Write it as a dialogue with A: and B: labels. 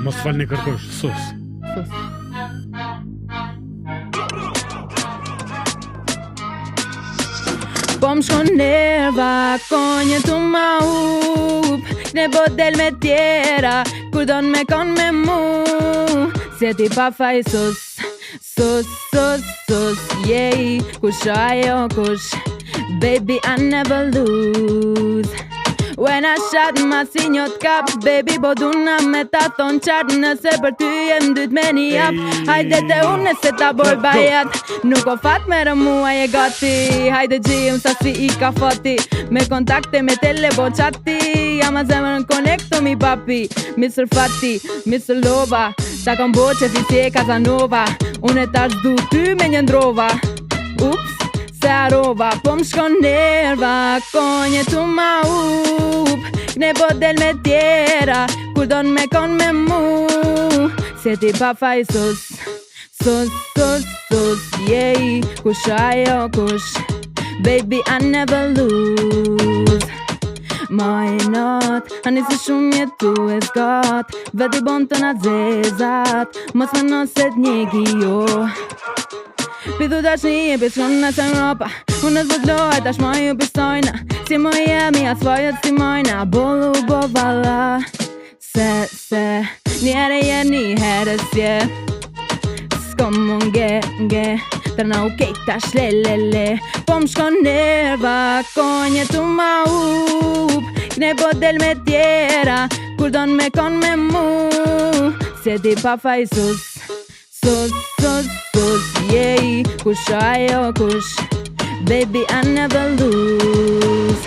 A: Mos falni kërkosh, sus.
B: Po m'shkon nerva, konje tu ma up. Ne po del me tjera, kur don me kon me mu. Se ti pa faj sus, yeah. Kush ajo kush, baby I never lose. When I shot ma si një t'kap, baby po duna me ta thon qatë. Nëse për ty jem dyt me një jap, hajde te unë se ta boj bajat. Nuk o fat me mua je gati, hajde gjim sa si i ka fati. Me kontakte me tele po qati, jam a zemër në konekto mi papi. Mr. Fati, Mr. Lova, ta kam bo që si e Casanova. Unë tash du ty me një ndrova. Ups, se arova, po m'shkon nerva, konje tu ma up. Ne po del me tjera, kur don me kon me mu. Se ti pa faj sus, yeah. Kush ajo kush, baby I never lose. My not, ani se shumë jetu e zgat. Veti bon të na zezat, mos me nëset njegi jo. Pithu tash një e pishkon nëse Europa. Unë s'bo t'loj, tash ma ju pistojna. Si mo jemi, as fojët si mojna. Bolu bo vala, se njere je një herës je. S'ko mun ge, tërna okej tash le. Po m'shkon nerva, konje tu ma up. Ne po del me tjera, kur don me kon me mu. Se ti pa faj sus, yeah. Kush ajo kush, baby I never lose.